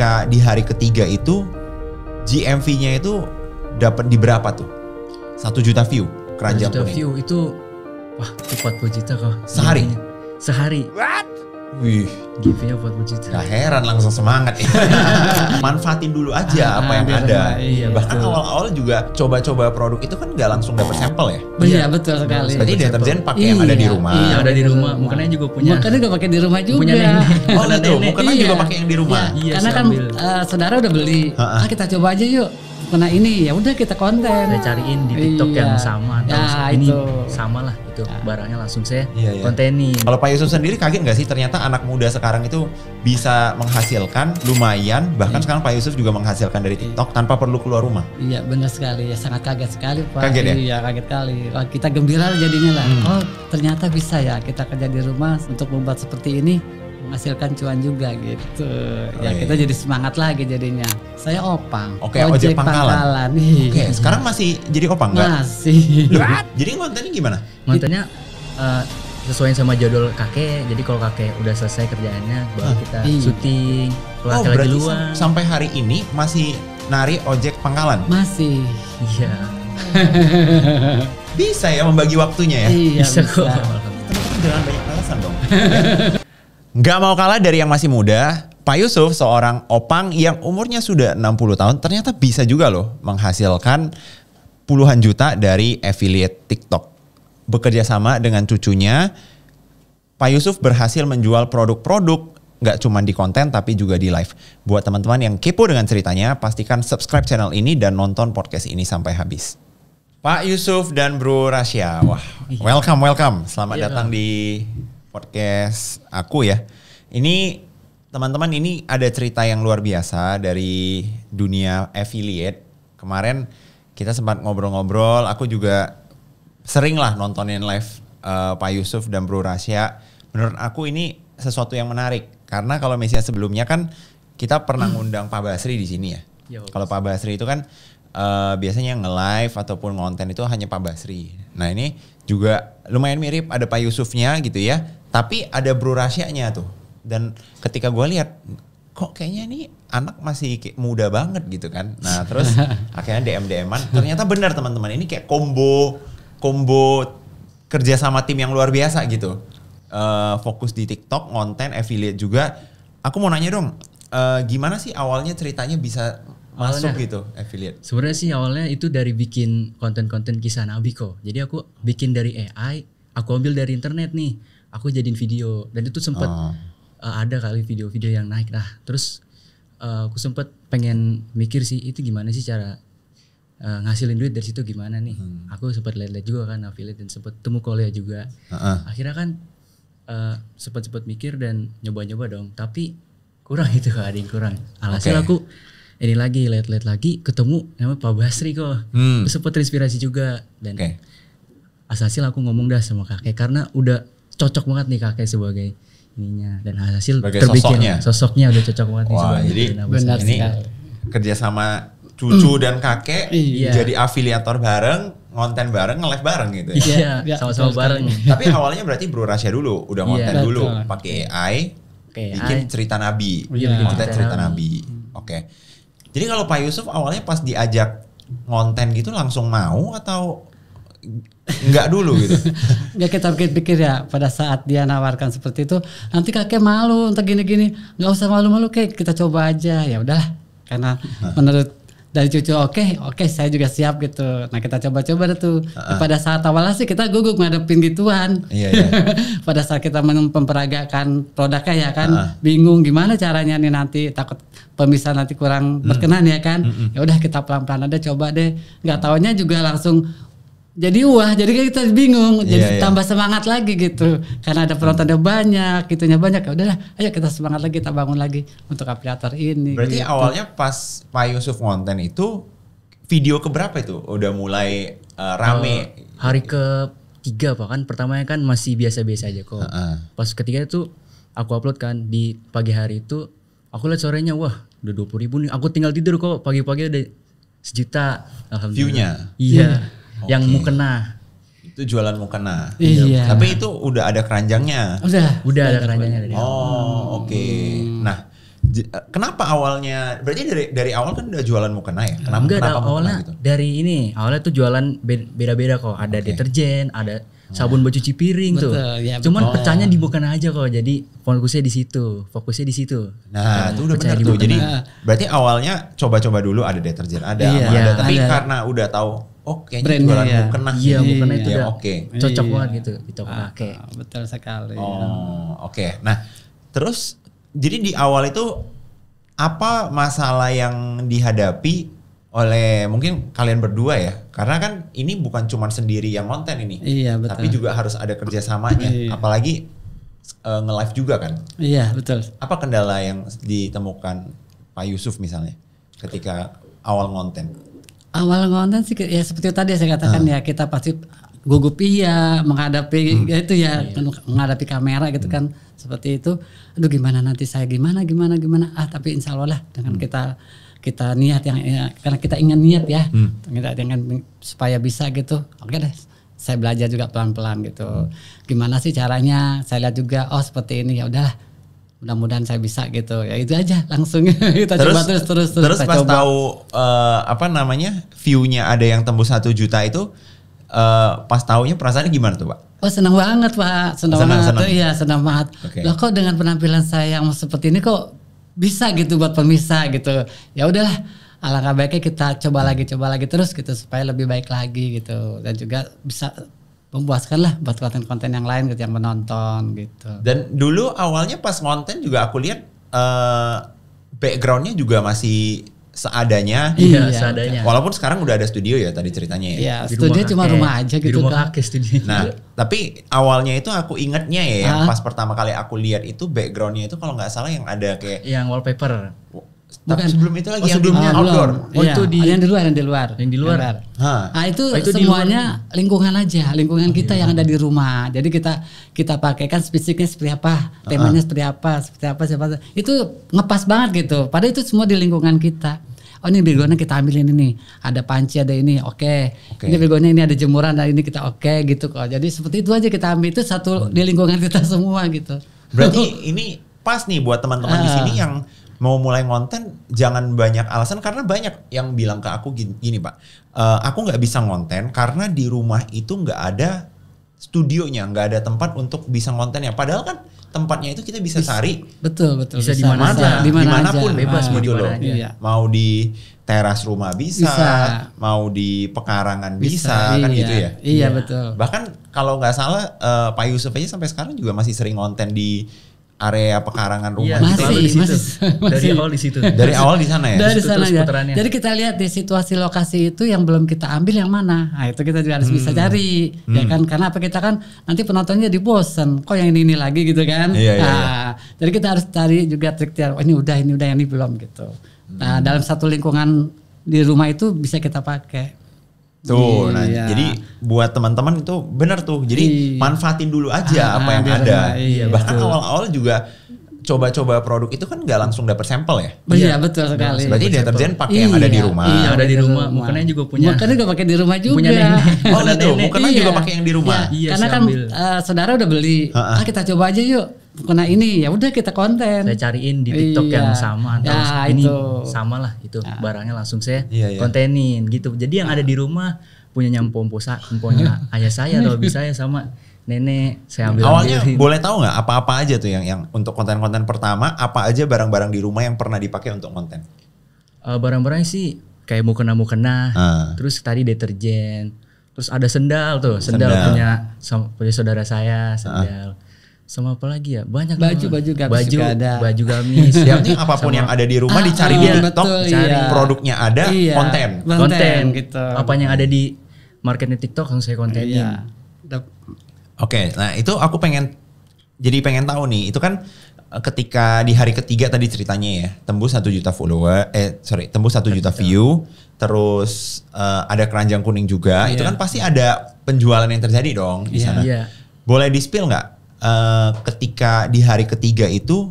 ketika di hari ketiga itu GMV-nya itu dapat di berapa tuh? 1 juta view Keranjang 1 juta Kuning. view itu wah 40 juta kok. Sehari? Sehari. Wih, GV-nya 40 juta. gak heran langsung semangat ya. Manfaatin dulu aja apa yang biar ada. iya, Bahkan betul. awal-awal juga coba-coba produk itu kan gak langsung dapat sampel ya. Iya betul sekali. Berarti deterjen pakai yang ada di rumah. Iya, ada di di rumah. rumah. Mukanya juga punya. Mukanya juga pakai di rumah juga. Punya nenek. Oh Ada gitu, nenek. mukena juga pakai yang di rumah. Iya, Karena kan sambil. saudara udah beli. Ha-ha. Kita coba aja yuk. Kena ini ya udah kita konten. Saya cariin di TikTok Iya. yang sama atau Ya, ini itu. sama lah itu barangnya langsung saya Iya, iya. kontenin. Kalau Pak Yusuf sendiri kaget nggak sih ternyata anak muda sekarang itu bisa menghasilkan lumayan, bahkan sekarang Pak Yusuf juga menghasilkan dari TikTok tanpa perlu keluar rumah. Iya benar sekali ya, sangat kaget sekali Pak. Kaget ya? Iya kaget kali. Wah, kita gembira jadinya lah. Oh ternyata bisa ya kita kerja di rumah untuk membuat seperti ini menghasilkan cuan juga gitu. Ya iya. kita jadi semangat lagi jadinya. Saya Opang. Oke, ojek pangkalan. Iya. Oke, sekarang masih jadi opang nggak? Masih. Loh, jadi kontennya gimana? Kontennya sesuaiin sama jadwal kakek. Jadi kalau kakek udah selesai kerjaannya baru kita Iya. syuting. Kalau Oh kakek lagi berarti luar. sampai hari ini masih nari ojek pangkalan? Masih. Iya. Bisa ya membagi waktunya ya? Iya Bisa kok. Teman-teman jangan banyak alasan dong. Nggak mau kalah dari yang masih muda, Pak Yusuf seorang opang yang umurnya sudah 60 tahun ternyata bisa juga loh menghasilkan puluhan juta dari affiliate TikTok. Bekerja sama dengan cucunya, Pak Yusuf berhasil menjual produk-produk nggak cuma di konten tapi juga di live. Buat teman-teman yang kepo dengan ceritanya, pastikan subscribe channel ini dan nonton podcast ini sampai habis. Pak Yusuf dan Bro Rasya, wah welcome. Selamat Iya. datang di podcast aku ya. Ini teman-teman ini ada cerita yang luar biasa dari dunia affiliate. Kemarin kita sempat ngobrol-ngobrol, aku juga sering lah nontonin live Pak Yusuf dan Bro Rasya. Menurut aku ini sesuatu yang menarik karena kalau misalnya sebelumnya kan kita pernah ngundang Pak Basri di sini ya. Yo. Kalau Pak Basri itu kan biasanya nge-live ataupun konten itu hanya Pak Basri. Nah ini juga lumayan mirip, ada Pak Yusufnya gitu ya. Tapi ada Bro Rasyanya tuh. Dan ketika gue lihat, kok kayaknya ini anak masih kayak muda banget gitu kan. Nah terus akhirnya DM-an. Ternyata benar teman-teman, ini kayak combo kerja sama tim yang luar biasa gitu. Fokus di TikTok, konten, affiliate juga. Aku mau nanya dong, gimana sih awalnya ceritanya bisa masuk Awalnya? gitu affiliate? Sebenarnya sih awalnya itu dari bikin konten-konten kisah Nabi kok. Jadi aku bikin dari AI, aku ambil dari internet nih. Aku jadiin video dan itu sempat ada kali video-video yang naik lah. Terus aku sempat pengen mikir sih itu gimana sih cara ngasilin duit dari situ gimana nih. Aku sempat lihat-lihat juga kan affiliate dan sempat temu Korea juga. Akhirnya kan sempat mikir dan nyoba-nyoba dong. Tapi kurang itu ada yang kurang. Alhasil Oke. aku ini lagi lihat-lihat lagi ketemu namanya Pak Basri kok. Terus sempat terinspirasi juga dan Oke. hasil aku ngomong dah sama kakek karena udah cocok banget nih kakek sebagai ininya dan hasil Sebagai terbikin sosoknya. udah cocok banget nih Wah, sebagai jadi Nabi benar Sallallahu ini Alaihi Wasallam. kerjasama cucu dan kakek Iya. jadi afiliator bareng, ngonten bareng, nge-live bareng gitu ya. Iya, Ya, sama-sama betul bareng. Tapi awalnya berarti Bro Rasya dulu, udah ngonten Iya, dulu betul. pakai AI, Oke, bikin cerita Nabi, Iya, bikin konten cerita cerita Nabi. Nabi. Oke. Jadi kalau Pak Yusuf awalnya pas diajak ngonten gitu langsung mau atau enggak dulu gitu? Nggak kita pikir-pikir ya pada saat dia nawarkan seperti itu nanti kakek malu untuk gini-gini, nggak usah malu-malu kayak kita coba aja ya udah karena menurut dari cucu oke saya juga siap gitu. Nah kita coba-coba deh tuh. Pada saat awalnya sih kita gugup ngadepin gituan. Iya. Pada saat kita memperagakan produknya ya kan bingung gimana caranya nih nanti takut pemirsa nanti kurang berkenan ya kan. Ya udah kita pelan-pelan aja coba deh. Nggak taunya juga langsung jadi jadi kita bingung, jadi Iya. tambah semangat lagi gitu. Karena ada penontonnya banyak, gitunya banyak. Ya udahlah, ayo kita semangat lagi, kita bangun lagi untuk afiliator ini. Berarti gitu. awalnya pas Pak Yusuf ngonten itu video keberapa itu? Udah mulai rame. Hari ke-3 Pak kan pertamanya kan masih biasa-biasa aja kok. Pas ketiga itu aku upload kan di pagi hari itu aku lihat sorenya wah udah 20.000 nih. Aku tinggal tidur kok pagi-pagi udah 1 juta. Alhamdulillah. View-nya? Iya. Yang Oke. mukena. Itu jualan mukena. Iya. Tapi itu udah ada keranjangnya. Udah Udah ada keranjangnya dari awal. Oh, oke. Nah, Kenapa awalnya? Berarti dari awal kan udah jualan mukena ya? Kenapa? Enggak, kenapa mukena awalnya gitu? dari ini. Awalnya tuh jualan beda-beda kok. Ada deterjen, ada sabun buat cuci piring tuh. ya, Cuman pecahnya di mukena aja kok. Jadi fokusnya di situ. Nah, itu udah pecah benar di tuh. mukena. Jadi berarti awalnya coba-coba dulu ada deterjen, ada Iya, apa ada. Tapi ada. karena udah tahu, oh kayaknya Brandnya, jualan ya. mukena. Iya, mukena itu ya, udah oke. cocok Iya. banget gitu di toko pakai. Betul sekali. Oh, oke. Nah, terus jadi di awal itu apa masalah yang dihadapi oleh mungkin kalian berdua ya? Karena kan ini bukan cuma sendiri yang konten ini. Iya, betul. Tapi juga harus ada kerjasamanya. Iya. Apalagi nge-live juga kan. Iya, betul. Apa kendala yang ditemukan Pak Yusuf misalnya ketika awal konten? Awal konten sih ya seperti tadi saya katakan ya, kita pasti gugup menghadapi ya itu ya, menghadapi kamera gitu kan, seperti itu. Aduh gimana nanti saya gimana tapi insya Allah lah dengan kita niat yang karena kita ingin niat ya, kita ingin supaya bisa gitu. Oke deh, saya belajar juga pelan-pelan gitu. Gimana sih caranya? Saya lihat juga, oh seperti ini, ya udahlah. Mudah-mudahan saya bisa gitu. Ya itu aja langsung kita coba terus. Terus kita pas coba. tahu view-nya ada yang tembus 1 juta itu pas taunya perasaannya gimana tuh, Pak? Oh senang banget Pak, senang banget. Iya senang banget. Okay. Loh kok dengan penampilan saya yang seperti ini kok bisa gitu buat pemirsa gitu. Ya udahlah, alangkah baiknya kita coba lagi terus gitu supaya lebih baik lagi gitu, dan juga bisa memuaskan lah buat konten-konten yang lain gitu yang menonton gitu. Dan dulu awalnya pas konten juga aku lihat backgroundnya juga masih seadanya. Iya, Iya. seadanya. Walaupun sekarang udah ada studio ya tadi ceritanya ya. Iya, Di studio cuma kakek. rumah aja Di gitu rumah kan. kakek studio. Nah, tapi awalnya itu aku ingetnya ya, yang pas pertama kali aku lihat itu backgroundnya itu kalau nggak salah yang ada kayak Yang wallpaper. tapi Bukan. sebelum itu lagi Oh, yang sebelumnya outdoor. Belum. Oh, Iya, itu ada yang di luar. Yang di luar. Hah. Nah itu, Oh, itu di semuanya lingkungan aja, lingkungan kita yang ada di rumah. Jadi kita pakaikan spesifiknya seperti apa, temanya seperti apa. Itu ngepas banget gitu. Padahal itu semua di lingkungan kita. Oh ini backgroundnya kita ambilin ini, ada panci, ada ini, oke. Ini backgroundnya ini ada jemuran, ada ini kita oke gitu kok. Jadi seperti itu aja kita ambil, itu satu di lingkungan kita semua gitu. Berarti ini pas nih buat teman-teman di sini yang mau mulai ngonten, jangan banyak alasan, karena banyak yang bilang ke aku gini Pak, aku nggak bisa ngonten karena di rumah itu nggak ada studionya, nggak ada tempat untuk bisa ngontennya. Padahal kan tempatnya itu kita bisa cari Betul. Bisa di mana aja. dimanapun aja. bebas mau gitu di loh. mana aja. Iya. Mau di teras rumah bisa, mau di pekarangan bisa kan iya. gitu ya. Iya betul. Bahkan kalau nggak salah Pak Yusuf aja sampai sekarang juga masih sering ngonten di area pekarangan rumah Iya, gitu. Masih, selalu di situ. masih. Dari awal di situ. Dari awal di sana ya. Dari Situ sana terus ya. putarannya. Jadi kita lihat di situasi lokasi itu yang belum kita ambil yang mana. Nah itu kita juga harus bisa cari, ya kan? Karena apa, kita kan nanti penontonnya jadi bosen. Kok yang ini lagi gitu kan? Iya, iya, Nah, jadi kita harus cari juga trik-trik. Oh, ini udah, yang ini belum gitu. Nah dalam satu lingkungan di rumah itu bisa kita pakai. Tuh, nah Iya. jadi buat teman-teman itu benar tuh. Jadi Iya. manfaatin dulu aja apa yang di ada. rumah, iya, Bahkan betul. awal-awal juga coba-coba produk itu kan nggak langsung dapat sampel ya. Iya betul sekali. Berarti deterjen pakai yang ada di rumah. Iya, Yang ada di di rumah. Mukanya juga punya. Mukanya juga pakai di rumah juga. Punya nenek. Oh Ada gitu, nenek. mukena juga pakai yang di rumah. Iya, Karena saya kan ambil. saudara udah beli. kita coba aja yuk. Mukena ini, ya udah kita konten. Saya cariin di TikTok Iya. yang sama atau Ya, ini itu. sama lah itu barangnya langsung saya Iya, iya. kontenin gitu. Jadi yang ada di rumah punya emponya ayah saya atau lebih saya sama nenek saya ambil. Awalnya boleh tahu nggak apa-apa aja tuh yang untuk konten-konten pertama, apa aja barang-barang di rumah yang pernah dipakai untuk konten? Barang-barangnya sih kayak mukena, terus tadi deterjen, terus ada sendal tuh, sendal punya saudara saya, sendal. Sama apa lagi ya? Banyak Baju gamis juga ada. Baju gamis. Yang penting apapun yang ada di rumah dicari di TikTok, betul, cari iya. produknya ada, Iya. konten. konten gitu. Apa yang ada di marketnya TikTok langsung saya kontenin. Iya. Oke, nah itu aku pengen tahu nih, itu kan ketika di hari ketiga tadi ceritanya ya, tembus 1 juta tembus 1 juta view, terus ada keranjang kuning juga, itu kan pasti ada penjualan yang terjadi dong di sana. Iya. Boleh di-spill nggak ketika di hari ketiga itu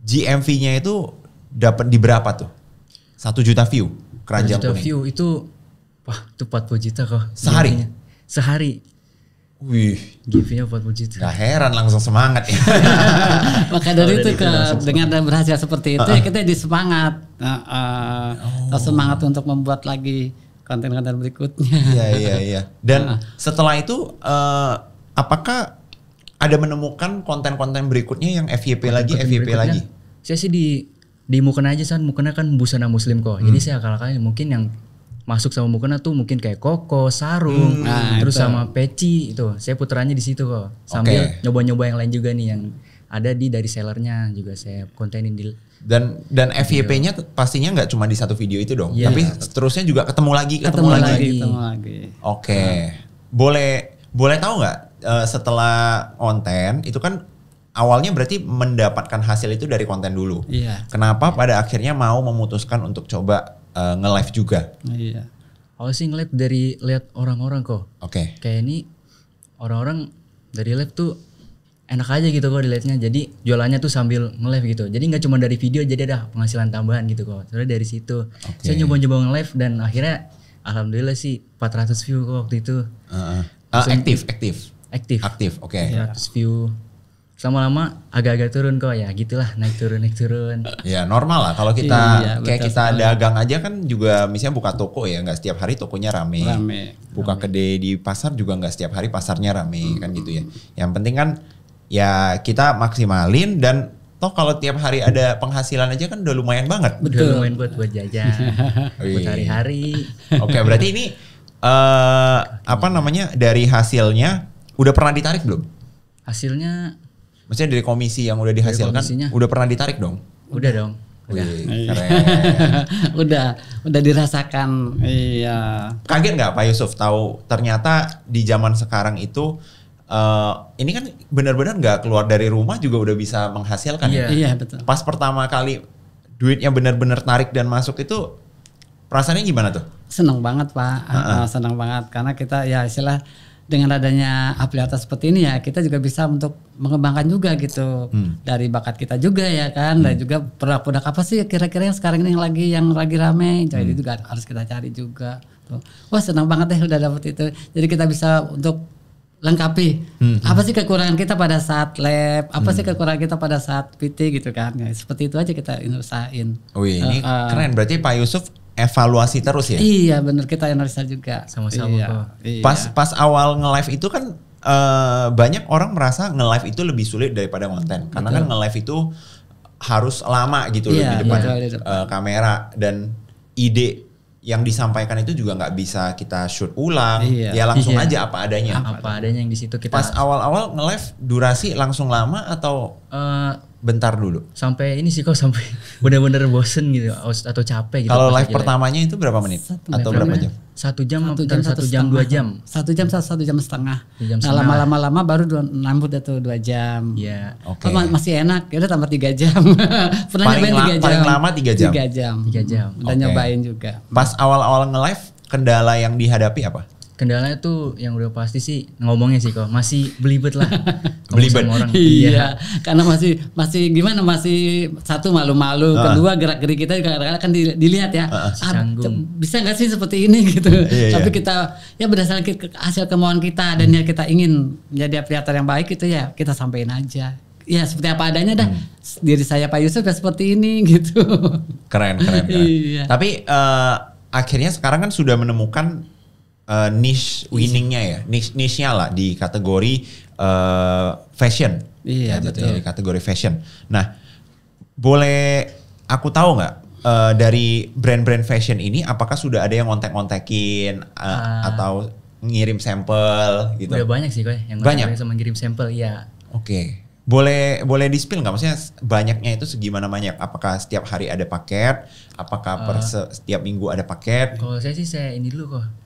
GMV-nya itu dapat di berapa tuh? 1 juta view keranjang 1 juta kuning. view itu, wah itu 40 juta kok. Sehari? Sehari. Wih, GV-nya 40 juta. gak heran langsung semangat ya. Maka dari Kalau itu dari itu dengan ada berhasil seperti itu ya kita jadi semangat, semangat untuk membuat lagi konten-konten berikutnya. Iya. Dan setelah itu apakah ada menemukan konten-konten berikutnya yang FYP lagi? Berikutnya, saya sih di Mukena aja Mukena kan busana muslim kok. Jadi saya akal-akalin mungkin yang masuk sama Mukena tuh mungkin kayak koko, sarung, terus itu. sama peci itu. Saya puterannya di situ kok. Sambil nyoba-nyoba yang lain juga nih yang ada dari sellernya juga saya kontenin di. Dan FYP-nya pastinya nggak cuma di satu video itu dong, Iya. tapi seterusnya juga ketemu lagi. Oke. Boleh tahu nggak setelah konten itu kan awalnya berarti mendapatkan hasil itu dari konten dulu. Iya. Kenapa pada akhirnya mau memutuskan untuk coba nge-live juga? Iya. Awal sih nge-live dari lihat orang-orang kok. Oke. Kayak ini orang-orang dari live tuh enak aja gitu kok dilihatnya. Jadi jualannya tuh sambil nge-live gitu. Jadi nggak cuma dari video, jadi ada penghasilan tambahan gitu kok. Soalnya dari situ saya nyoba-nyoba nge-live dan akhirnya alhamdulillah sih 400 view kok waktu itu. Aktif. Oke. 400 view. Lama-lama agak-agak turun kok ya, gitulah naik turun. Ya normal lah kalau kita Iya, kayak betul kita sekali. dagang aja kan juga misalnya buka toko ya nggak setiap hari tokonya rame. Buka kedai di pasar juga nggak setiap hari pasarnya rame kan gitu ya. Yang penting kan ya kita maksimalin dan toh kalau tiap hari ada penghasilan aja kan udah lumayan banget. Udah lumayan buat jajan, buat hari-hari. Oke, berarti ini dari hasilnya udah pernah ditarik belum? Hasilnya Maksudnya dari komisi yang udah dihasilkan komisinya. udah pernah ditarik dong? udah dong. Udah. Wih, keren. udah dirasakan. Iya. Kaget nggak Pak Yusuf tahu ternyata di zaman sekarang itu ini kan benar-benar nggak keluar dari rumah juga udah bisa menghasilkan ya? Iya, betul. Pas pertama kali duitnya benar-benar tarik dan masuk itu perasaannya gimana tuh? Senang banget Pak, senang banget karena kita ya istilah dengan adanya afiliator seperti ini ya kita juga bisa untuk mengembangkan juga gitu dari bakat kita juga ya kan dan juga produk-produk apa sih kira-kira yang sekarang ini yang lagi rame jadi juga harus kita cari juga tuh. Wah senang banget deh udah dapet itu jadi kita bisa untuk lengkapi apa sih kekurangan kita pada saat lab apa sih kekurangan kita pada saat PT gitu kan ya, seperti itu aja kita usahain. Wih ini keren berarti Pak Yusuf evaluasi terus ya? Iya benar kita analisa juga Sama-sama kok. Iya. Pas awal nge-live itu kan banyak orang merasa nge-live itu lebih sulit daripada konten karena kan nge-live itu harus lama gitu Iya, di depan di depan. kamera dan ide yang disampaikan itu juga nggak bisa kita shoot ulang ya langsung aja apa adanya. Apa adanya yang di situ kita. Pas awal-awal nge-live durasi langsung lama atau bentar dulu? Sampai ini sih kok sampai benar-benar bosen gitu atau capek gitu. Kalau pas live lagi pertamanya itu berapa menit atau berapa jam? 1 jam, 1 jam 2 jam. 1 jam 1 jam setengah. 1 jam Nah, setengah. lama-lama baru nambah tuh 2 jam. Iya. Oke. Oh, masih enak. Ya udah tambah 3 jam. Pernah Paling nyobain 3 jam. paling lama 3 jam. 3 jam. 3 jam. Udah Oke. nyobain juga. Pas awal-awal nge-live kendala yang dihadapi apa? Kendalanya tuh yang udah pasti sih ngomongnya sih kok masih belibet lah. Ngomong Belibet. sama orang. Iya, karena masih gimana masih satu malu-malu, kedua gerak-gerik kita juga kadang-kadang kan dilihat ya. Canggung. Bisa nggak sih seperti ini gitu. Iya, Tapi iya. kita ya berdasarkan hasil kemauan kita dan ya kita ingin menjadi afiliator yang baik itu ya kita sampaikan aja. Ya seperti apa adanya dah. Diri saya Pak Yusuf ya seperti ini gitu. Keren. Iya. Tapi akhirnya sekarang kan sudah menemukan niche winningnya ya, niche-nya lah di kategori fashion. Iya, gitu betul. ya, di kategori fashion. Nah, boleh aku tahu nggak dari brand-brand fashion ini, apakah sudah ada yang ngontek-ngontekin atau ngirim sampel gitu? Udah banyak sih kok yang Banyak? sama ngirim sampel iya. Oke. Boleh di-spill nggak? Maksudnya banyaknya itu segimana banyak? Apakah setiap hari ada paket? Apakah setiap minggu ada paket? Kalau saya sih ini dulu kok.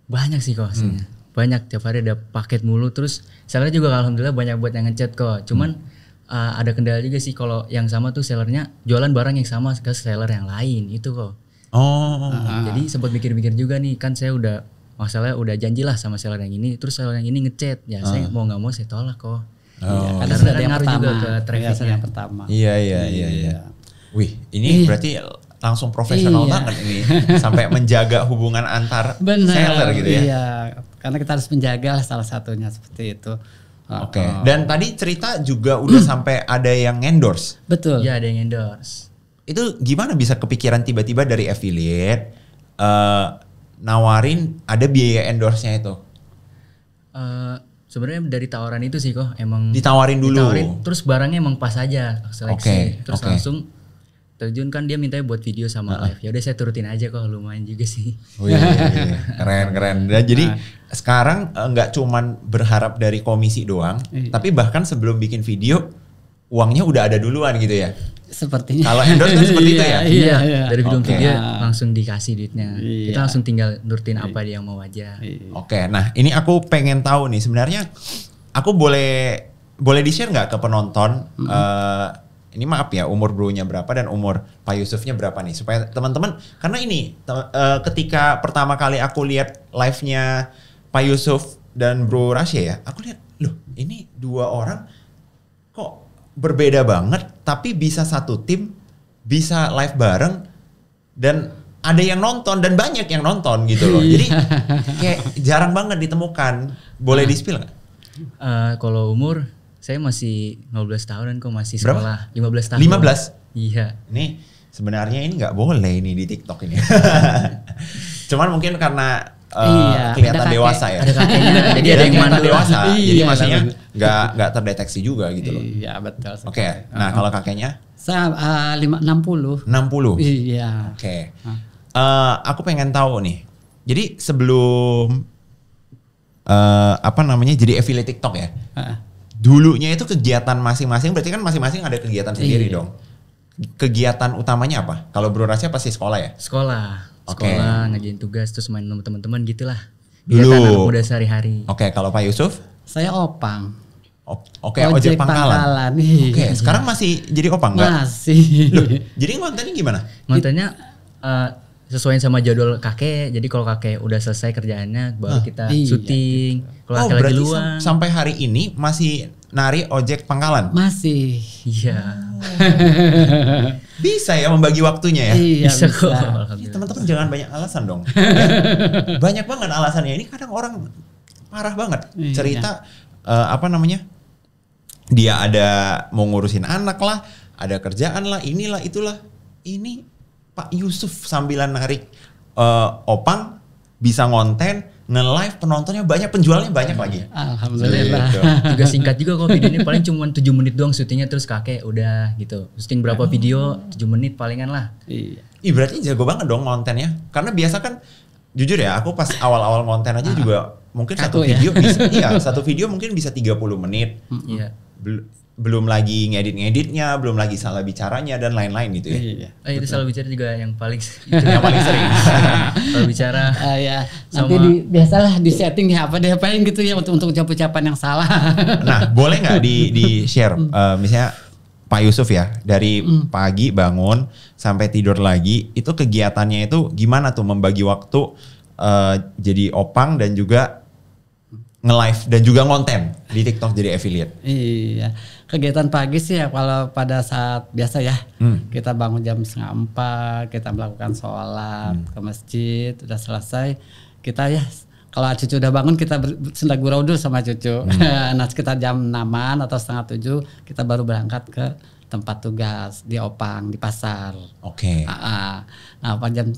Banyak sih kok aslinya. Banyak tiap hari ada paket mulu terus sellernya juga alhamdulillah banyak buat yang ngechat kok. Cuman ada kendala juga sih kalau yang sama tuh sellernya jualan barang yang sama ke seller yang lain itu kok. Oh. Jadi sempat mikir-mikir juga nih kan saya udah masalahnya udah janjilah sama seller yang ini terus seller yang ini ngechat ya saya mau nggak mau saya tolak kok. Iya, Karena sudah ada yang ngaruh pertama. juga ke trafficnya. yang pertama. Iya. Wih, ini berarti langsung profesional Iya. banget ini sampai menjaga hubungan antar Benar. seller gitu ya. Iya. karena kita harus menjaga salah satunya seperti itu. Oke. Dan tadi cerita juga udah sampai ada yang endorse. Betul. Ya ada yang endorse. Itu gimana bisa kepikiran tiba-tiba dari affiliate nawarin ada biaya endorse-nya itu? Sebenarnya dari tawaran itu sih kok emang Ditawarin dulu. terus barangnya emang pas aja seleksi. Terus oke. langsung terjun kan dia mintanya buat video sama live. Ya udah saya turutin aja kok, lumayan juga sih. Wih, keren. Dan jadi sekarang nggak cuman berharap dari komisi doang, tapi bahkan sebelum bikin video uangnya udah ada duluan gitu ya. Sepertinya. Kalau endorse kan seperti itu ya. Iya. Dari film Oke. video langsung dikasih duitnya. Iya. Kita langsung tinggal nurutin apa dia mau aja. Oke, nah ini aku pengen tahu nih sebenarnya aku boleh di-share nggak ke penonton ini maaf ya umur bronya berapa dan umur Pak Yusufnya berapa nih supaya teman-teman karena ini ketika pertama kali aku lihat live-nya Pak Yusuf dan Bro Rasya ya, aku lihat loh ini dua orang kok berbeda banget tapi bisa satu tim, bisa live bareng dan ada yang nonton dan banyak yang nonton gitu loh. Jadi kayak jarang banget ditemukan. Boleh di-spill nggak? Kalau umur saya masih 15 tahunan kok, masih Berapa? sekolah 15 tahun. 15? Iya. Ini sebenarnya ini nggak boleh ini di TikTok ini. Cuman mungkin karena kelihatan ada kakek. dewasa ya. Ada kakeknya, jadi ada yang kelihatan mandul. dewasa. Jadi Iya, maksudnya benar. nggak terdeteksi juga gitu loh. Iya betul. Oke. Nah kalau kakeknya Saya 60. 60. Iya. Oke. Aku pengen tahu nih. Jadi sebelum jadi affiliate TikTok ya. Dulunya itu kegiatan masing-masing, berarti kan masing-masing ada kegiatan sendiri Iya. dong. Kegiatan utamanya apa? Kalau Bro Rasya pasti sekolah ya? Sekolah, Oke. ngerjain tugas, terus main sama teman-teman gitulah. Dulu. Kegiatan anak muda sehari-hari. Oke, kalau Pak Yusuf? Saya opang. Oke, ojek pangkalan. Iya. Oke, sekarang masih jadi opang nggak? Masih. Loh, jadi kontennya gimana? Ngontennya sesuaiin sama jadwal kakek. Jadi kalau kakek udah selesai kerjaannya, baru kita iya, syuting. Kalau kakek lagi berarti luang, sampai hari ini masih nari ojek pangkalan? Masih. iya. Bisa ya membagi waktunya ya? Iya Bisa kok. Ih, Alhamdulillah. teman-teman jangan banyak alasan dong. Ya, banyak banget alasannya. Ini kadang orang parah banget. Iya. Cerita dia ada mau ngurusin anak lah, ada kerjaan lah, inilah itulah. Ini Pak Yusuf sambilan narik opang bisa ngonten, nge-live penontonnya banyak, penjualnya banyak lagi. Alhamdulillah. Gitu. Juga singkat juga kok videonya, paling cuma 7 menit doang syutingnya, terus kakek udah gitu. Syuting berapa video, 7 menit palingan lah. Iya. Ih berarti jago banget dong kontennya. Karena biasa kan jujur ya aku pas awal-awal konten aja juga mungkin satu Kaku ya? video bisa satu video mungkin bisa 30 menit. Iya. Belum lagi ngedit-ngeditnya, belum lagi salah bicaranya dan lain-lain gitu ya. Iya. Itu selalu bicara juga yang paling Yang paling sering. kalau bicara Ya, Sama- nanti biasalah di setting ya apa diapain gitu ya untuk ucapan yang salah. Nah, boleh nggak di share misalnya Pak Yusuf ya dari pagi bangun sampai tidur lagi itu kegiatannya itu gimana tuh membagi waktu jadi opang dan juga nge-live dan juga ngonten di TikTok jadi affiliate. Iya, kegiatan pagi sih ya kalau pada saat biasa ya kita bangun jam 3:30, kita melakukan sholat ke masjid, udah selesai kita ya kalau cucu udah bangun kita sendak gurau dulu sama cucu. Nah sekitar jam 6-an atau 6:30 kita baru berangkat ke tempat tugas di Opang di pasar. Oke. Nah jam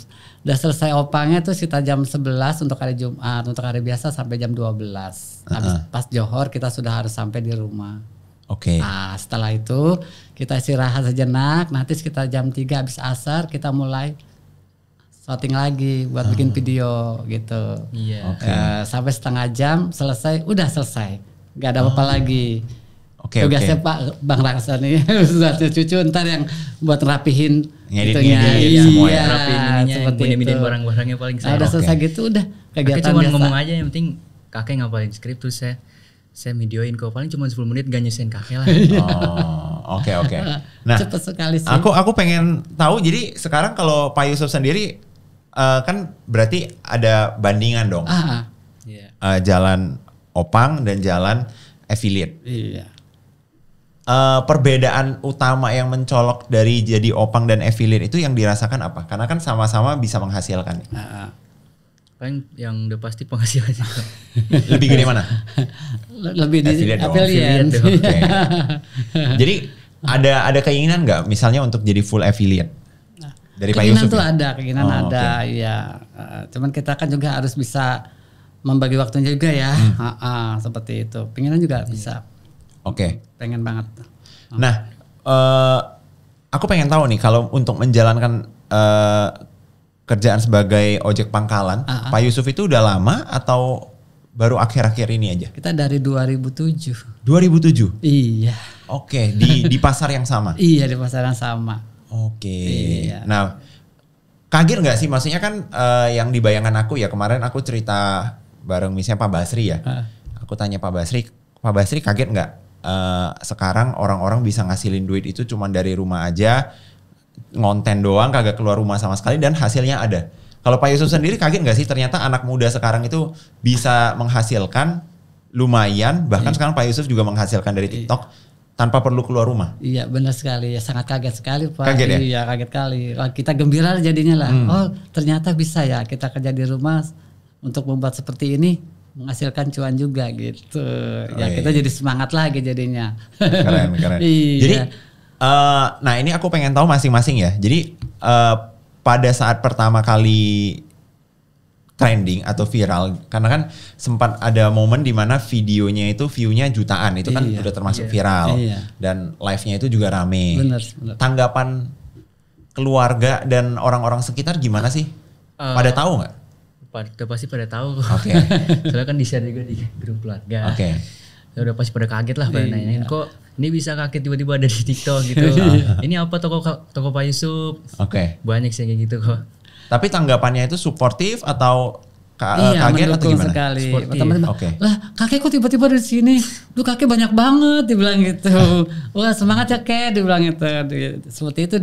udah selesai opangnya tuh sekitar jam 11 untuk hari Jumat, untuk hari biasa sampai jam 12. Habis pas johor kita sudah harus sampai di rumah. Oke. Nah setelah itu kita istirahat sejenak, nanti sekitar jam 3 habis asar kita mulai shooting lagi buat bikin video gitu. iya. Oke. Sampai setengah jam selesai, udah selesai, nggak ada apa-apa lagi. Oke, Tugasnya oke. Pak Bang Raksa nih, sudah cucu ntar yang buat rapihin Ngedit semua ya. Rapiin ininya, seperti pindahin itu. barang-barangnya paling Nah, saya. udah Oke. selesai gitu udah Kakek kegiatan cuma biasa. ngomong aja, yang penting kakek ngapain skrip terus saya videoin kok, paling cuma 10 menit gak nyusahin kakek lah. Oh, oke. Nah, Cepet sekali sih. aku pengen tahu jadi sekarang kalau Pak Yusuf sendiri kan berarti ada bandingan dong. Iya. Jalan opang dan jalan affiliate. Iya. Perbedaan utama yang mencolok dari jadi opang dan affiliate itu yang dirasakan apa? Karena kan sama-sama bisa menghasilkan. Paling yang udah pasti penghasilannya. Lebih gede mana? Lebih di Affiliate dong. affiliate. Affiliate dong. Oke. Jadi ada keinginan nggak misalnya untuk jadi full affiliate dari Pak Keinginan Yusuf? tuh ya? ada, keinginan Oh, ada, oke. ya. Cuman kita kan juga harus bisa membagi waktunya juga ya, seperti itu. Keinginan juga bisa, Oke. pengen banget. Nah, aku pengen tahu nih kalau untuk menjalankan kerjaan sebagai ojek pangkalan, Pak Yusuf itu udah lama atau baru akhir-akhir ini aja? Kita dari 2007. 2007. Iya. Oke, di pasar yang sama. Iya, di pasaran sama. Oke. Iya. Nah, kaget nggak sih? Maksudnya kan yang dibayangkan aku ya kemarin aku cerita bareng misalnya Pak Basri ya. Aku tanya Pak Basri kaget nggak sekarang orang-orang bisa ngasilin duit itu cuma dari rumah aja, ngonten doang, kagak keluar rumah sama sekali dan hasilnya ada. Kalau Pak Yusuf sendiri kaget nggak sih ternyata anak muda sekarang itu bisa menghasilkan lumayan, bahkan sekarang Pak Yusuf juga menghasilkan dari TikTok tanpa perlu keluar rumah. Iya, benar sekali. Ya, sangat kaget sekali, Pak. Kaget ya? Iya, kaget kali. Wah, kita gembira jadinya lah. Oh, ternyata bisa ya kita kerja di rumah untuk membuat seperti ini, menghasilkan cuan juga gitu. Ya, kita jadi semangat lagi jadinya. Keren. Iya. Jadi, nah ini aku pengen tahu masing-masing ya. Jadi pada saat pertama kali trending atau viral, karena kan sempat ada momen di mana videonya itu view-nya jutaan, itu kan udah termasuk viral, dan live-nya itu juga rame. Benar. Tanggapan keluarga dan orang-orang sekitar gimana sih? Pada tahu nggak? Udah pasti pada tahu. Oke. Soalnya kan di-share juga di grup keluarga. Oke. Ya udah pasti pada kaget lah, pada nanyain kok ini bisa kaget tiba-tiba ada di TikTok gitu. Ini apa toko Pak Yusuf? Oke. Banyak sih kayak gitu kok. Tapi tanggapannya itu suportif atau Iya, kaget atau mendukung gimana? sekali. Sportif. Teman-teman, Oke. lah kakek kok tiba-tiba di sini? Lu kakek banyak banget, dibilang gitu. Wah, semangat ya kek, dibilang gitu. Seperti itu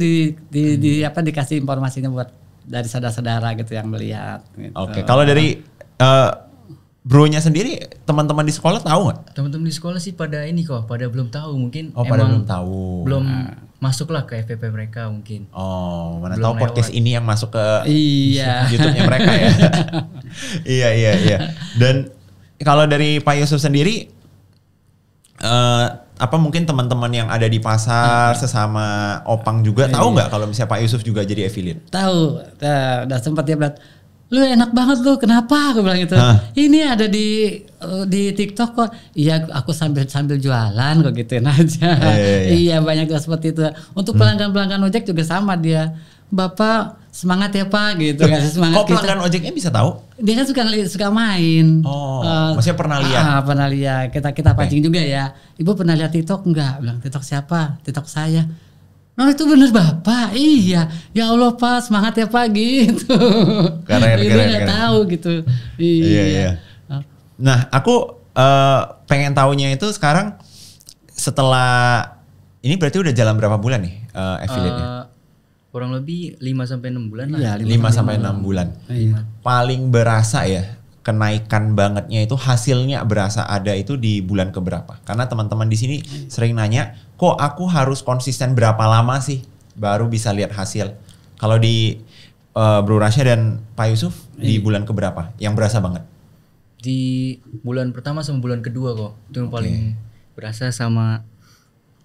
dikasih informasinya buat dari saudara-saudara gitu yang melihat. Gitu. Oke. Kalau dari bronya sendiri, teman-teman di sekolah tahu nggak? Teman-teman di sekolah sih pada ini kok, pada belum tahu mungkin. Pada belum emang tahu. Belum masuk lah ke FVP mereka mungkin. Oh, mana Belum tahu podcast lewat. ini yang masuk ke Iya. YouTube-nya mereka ya. Iya. Dan kalau dari Pak Yusuf sendiri, apa mungkin teman-teman yang ada di pasar sesama opang juga tahu nggak kalau misalnya Pak Yusuf juga jadi affiliate? Tahu, udah sempat dia bilang, lu enak banget lu, kenapa? Aku bilang gitu. Ini ada di TikTok kok. Iya, aku sambil jualan kok, gituin aja. Iya, banyak juga seperti itu. Untuk pelanggan ojek juga sama dia. Bapak semangat ya Pak, gitu. Kasih semangat. Kok pelanggan ojeknya bisa tahu? Dia kan suka main. Oh, maksudnya pernah lihat? Pernah lihat. Kita pancing juga ya. Ibu pernah lihat TikTok enggak? Bilang TikTok siapa? TikTok saya. Nah itu bener Bapak, iya. Ya Allah Pak, semangat ya Pak gitu. Keren. Nggak tahu gitu. Iya. Nah, aku pengen tahunya itu sekarang setelah ini berarti udah jalan berapa bulan nih affiliate-nya? Kurang lebih 5-6 bulan lah. Iya, 5-6 bulan. Iya. Paling berasa ya kenaikan bangetnya itu hasilnya berasa ada itu di bulan keberapa? Karena teman-teman di sini sering nanya, kok aku harus konsisten berapa lama sih baru bisa lihat hasil? Kalau di Bro Rasya dan Pak Yusuf di bulan keberapa yang berasa banget? Di bulan pertama sama bulan kedua kok. Itu yang paling berasa sama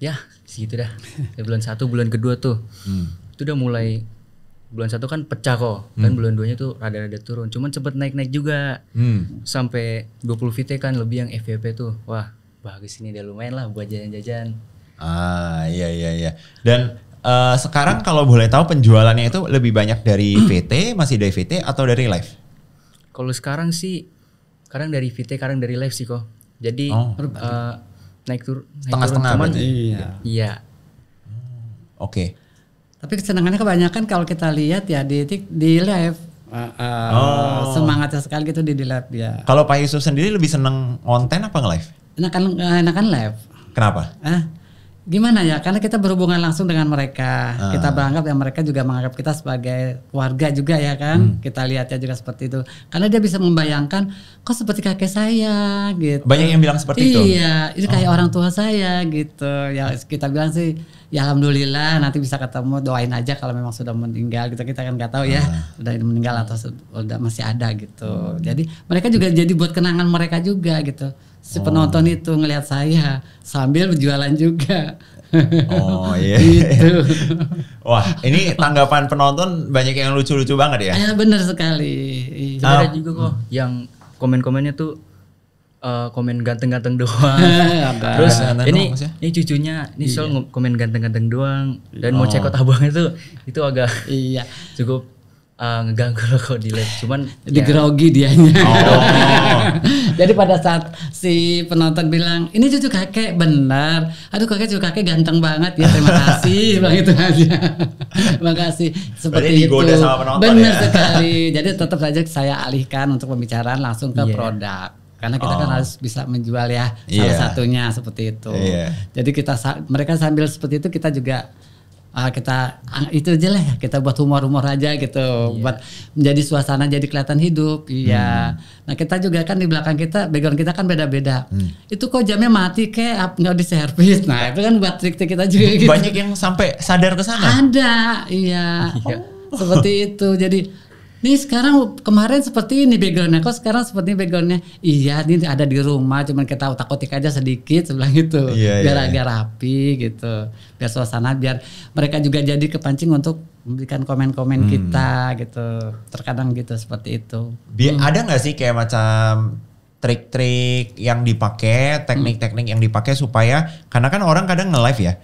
ya segitu dah. Di bulan 1 bulan kedua tuh. Itu udah mulai bulan 1 kan pecah kok. Kan bulan 2-nya tuh rada-rada turun. Cuman cepet naik-naik juga. Sampai 20 VT kan lebih yang FVP tuh. Wah, bagus ini udah lumayan lah buat jajan-jajan. Iya. Dan sekarang kalau boleh tahu penjualannya itu lebih banyak dari VT, masih dari VT atau dari live? Kalau sekarang sih kadang dari VT, kadang dari live sih kok. Jadi naik turun Setengah-setengah cuman berarti? Iya. Oke. Tapi kesenangannya kebanyakan kalau kita lihat ya di live. Semangatnya sekali gitu di live dia. Kalau Pak Yusuf sendiri lebih seneng konten apa nge-live? Enakan live. Kenapa? gimana ya, karena kita berhubungan langsung dengan mereka, kita beranggap yang mereka juga menganggap kita sebagai keluarga juga ya kan, kita lihatnya juga seperti itu, karena dia bisa membayangkan kok seperti kakek saya gitu. Banyak yang bilang seperti itu. Iya, itu kayak orang tua saya gitu. Ya kita bilang sih, ya alhamdulillah nanti bisa ketemu, doain aja kalau memang sudah meninggal gitu, kita kan nggak tahu ya udah meninggal atau udah masih ada gitu. Jadi mereka juga jadi buat kenangan mereka juga gitu. Si penonton itu ngelihat saya sambil berjualan juga. Oh iya. Gitu. Wah, ini tanggapan penonton banyak yang lucu-lucu banget ya. Ya benar sekali. Ada juga kok yang komen-komennya tuh komen ganteng-ganteng doang. Terus ini cucunya ini soal komen ganteng-ganteng doang dan mau cekot abangnya itu agak Iya. cukup ngeganggu loh kalau di live. Cuman Jadi grogi dianya. Jadi pada saat si penonton bilang ini cucu kakek, benar. Aduh cucu kakek ganteng banget ya, terima kasih. Bilang itu aja. Terima kasih. Seperti itu. Sama penonton, benar ya? sekali. Jadi tetap saja saya alihkan untuk pembicaraan langsung ke produk. Karena kita kan harus bisa menjual ya, salah satunya seperti itu. Jadi mereka sambil seperti itu, kita juga kita itu aja lah, kita buat humor-humor aja gitu, buat menjadi suasana jadi kelihatan hidup. Iya. Nah kita juga kan di belakang kita, background kita kan beda-beda. Itu kok jamnya mati kayak nggak diservis. Nah itu kan buat trik-trik kita juga. Gitu. Banyak yang sampai sadar ke sana. Ada, iya. Seperti itu. Jadi nih sekarang kemarin seperti ini backgroundnya, kok sekarang seperti ini backgroundnya. Iya, ini ada di rumah, cuman kita utak-utik aja sedikit sebelah gitu, biar agak rapi gitu, biar suasana, biar mereka juga jadi kepancing untuk memberikan komen-komen kita gitu. Terkadang gitu seperti itu. Ada nggak sih kayak macam trik-trik yang dipakai, teknik-teknik yang dipakai supaya, karena kan orang kadang nge-live ya,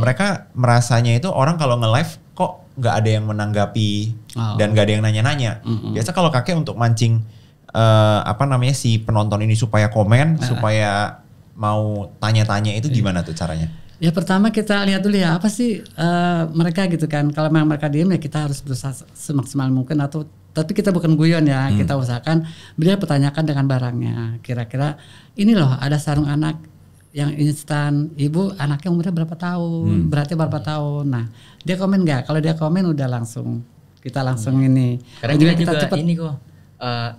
mereka merasanya itu orang kalau nge-live kok nggak ada yang menanggapi dan nggak ada yang nanya-nanya. Biasa kalau kakek untuk mancing si penonton ini supaya komen, supaya mau tanya-tanya itu gimana tuh caranya? Ya pertama kita lihat dulu ya apa sih mereka gitu kan. Kalau memang mereka diem ya kita harus berusaha semaksimal mungkin, tapi kita bukan guyon ya. Kita usahakan beliau pertanyakan dengan barangnya. Kira-kira ini loh ada sarung anak yang instan, ibu anaknya umurnya berapa tahun, beratnya berapa tahun. Nah dia komen nggak? Kalau dia komen udah langsung kita langsung ini. Karena juga cepet. Ini kok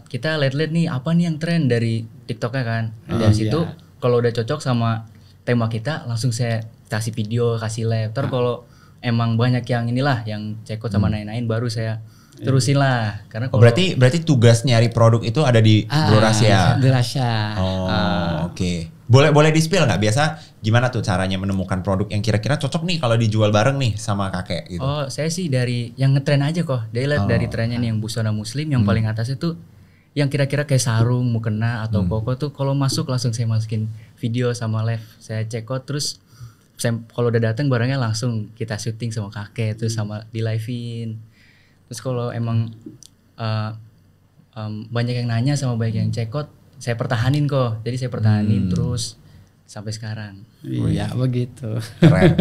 kita lihat-lihat nih apa nih yang tren dari TikToknya kan. Dari situ kalau udah cocok sama tema kita langsung saya kasih video, kasih live. Terus kalau emang banyak yang inilah yang cekot sama nain-nain baru saya terusin lah. Karena berarti tugas nyari produk itu ada di Bro Rasya. Di Rasya. Oke. Boleh di-spill nggak? Biasa gimana tuh caranya menemukan produk yang kira-kira cocok nih kalau dijual bareng nih sama kakek gitu? Oh, saya sih dari yang ngetren aja kok. Dia lihat dari trennya nih yang busana muslim yang paling atas itu yang kira-kira kayak sarung, mukena atau koko tuh kalau masuk langsung saya masukin video sama live. Saya cekot terus kalau udah datang barangnya langsung kita syuting sama kakek terus sama di live-in. Terus kalau emang banyak yang nanya sama banyak yang cekot, saya pertahanin kok. Jadi saya pertahanin terus sampai sekarang. Iya begitu. Keren.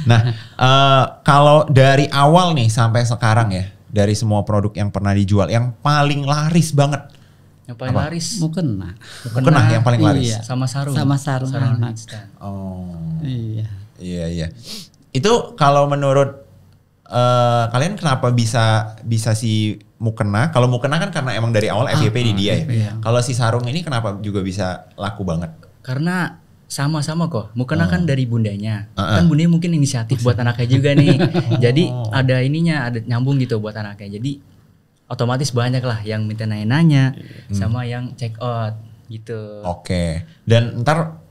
Nah kalau dari awal nih sampai sekarang ya, dari semua produk yang pernah dijual, yang paling laris banget? Yang paling laris? Mukena yang paling laris. Iya. Sama sarung. Sama sarung anak. Oh. Iya. Itu kalau menurut kalian kenapa bisa si mukena? Kalau mukena kan karena emang dari awal FYP di dia ya. Iya. Kalau si sarung ini kenapa juga bisa laku banget? Karena sama-sama kok. Mukena kan dari bundanya. Kan bundanya mungkin inisiatif buat anaknya juga nih. Jadi ada ininya, ada nyambung gitu buat anaknya. Jadi otomatis banyak lah yang minta nanya-nanya sama yang check out gitu. Oke. Dan ntar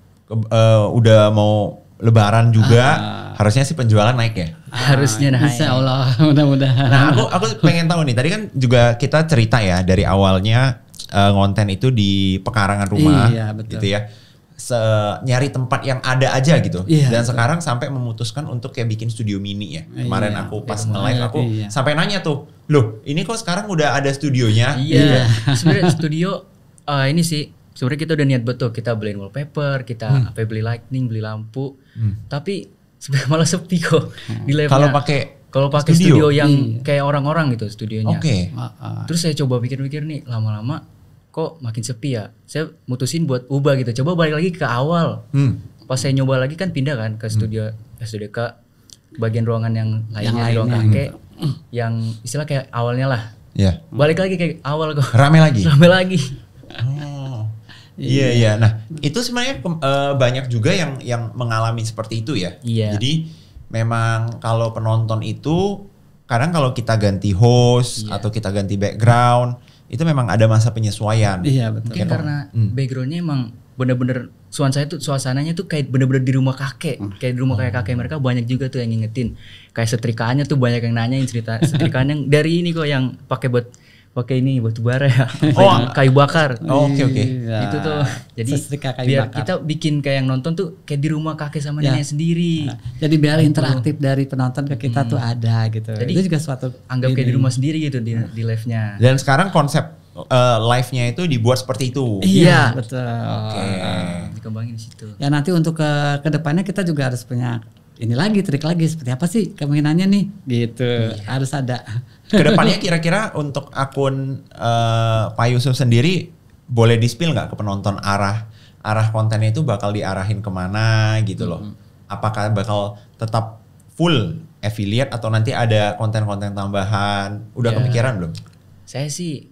udah mau Lebaran juga, harusnya sih penjualan naik ya. Harusnya naik. Insya Allah, mudah-mudahan. Nah, aku pengen tahu nih. Tadi kan juga kita cerita ya dari awalnya ngonten itu di pekarangan rumah, betul. gitu ya. Nyari tempat yang ada aja gitu. Iya, Dan betul. sekarang sampai memutuskan untuk kayak bikin studio mini ya. Kemarin aku pas nge-live aku sampai nanya tuh, loh ini kok sekarang udah ada studionya? Iya. Sebenarnya studio ini sih. Sebenarnya kita udah niat betul, kita beliin wallpaper, kita beli lighting, beli lampu. Tapi sebenarnya malah sepi kok di live-nya. Kalau pakai studio yang kayak orang-orang gitu studionya. Oke. Terus saya coba pikir-pikir nih, lama-lama kok makin sepi ya. Saya mutusin buat ubah gitu. Coba balik lagi ke awal. pas saya nyoba lagi kan pindah kan ke studio ke bagian ruangan yang lainnya, di ruang kakek yang istilah kayak awalnya lah. Iya. Balik lagi kayak awal kok. Rame lagi. Rame lagi. Oh. Iya. Nah, itu sebenarnya banyak juga yang mengalami seperti itu ya. Iya. Jadi memang kalau penonton itu kadang kalau kita ganti host atau kita ganti background itu memang ada masa penyesuaian. Iya betul. Mungkin karena backgroundnya emang bener-bener suasananya tuh kayak bener-bener di rumah kakek, kayak di rumah kakek mereka banyak juga tuh yang ngingetin, kayak setrikaannya tuh banyak yang nanyain cerita setrikaan yang dari ini kok yang pakai ini batu bara ya, kayu bakar. Oke. Iya. Itu tuh jadi biar kita bikin kayak yang nonton tuh kayak di rumah kakek sama nenek sendiri. Nah, jadi biar interaktif dari penonton ke kita tuh ada gitu. Jadi itu juga suatu anggap kayak di rumah sendiri gitu di live-nya. Dan sekarang konsep live-nya itu dibuat seperti itu. Iya. Betul. Oke. Dikembangin di situ. Ya nanti untuk ke depannya kita juga harus punya ini lagi trik lagi seperti apa sih keinginannya nih gitu. Harus ada. Kedepannya kira-kira untuk akun Pak Yusuf sendiri boleh di-spill nggak ke penonton arah kontennya itu bakal diarahin kemana gitu loh? Apakah bakal tetap full affiliate atau nanti ada konten-konten tambahan? Udah kepikiran belum? Saya sih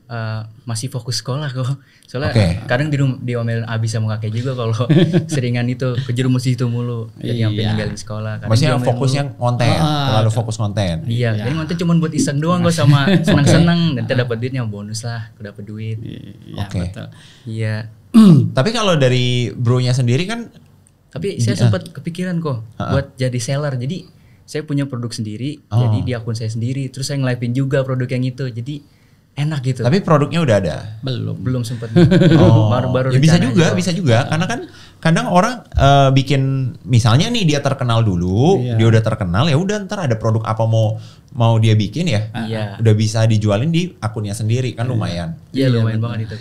masih fokus sekolah kok. Soalnya kadang diomelin abis sama kakek juga kalau seringan itu kejerumus itu mulu. Jadi sampai ninggalin sekolah. Maksudnya fokusnya konten, terlalu fokus konten. Iya, jadi konten cuma buat iseng doang kok sama senang-senang. Nanti dapat duitnya bonus lah, dapat duit. Iya betul. Iya. Tapi kalau dari bro-nya sendiri kan. Tapi saya sempat kepikiran kok buat jadi seller. Jadi saya punya produk sendiri, jadi di akun saya sendiri. Terus saya nge-live-in juga produk yang itu. Jadi enak gitu. Tapi produknya udah ada? Belum sempat. Baru ya bisa juga karena kan kadang orang bikin misalnya nih dia terkenal dulu, dia udah terkenal ya udah ntar ada produk apa mau dia bikin ya. Udah bisa dijualin di akunnya sendiri kan lumayan. Iya lumayan banget itu.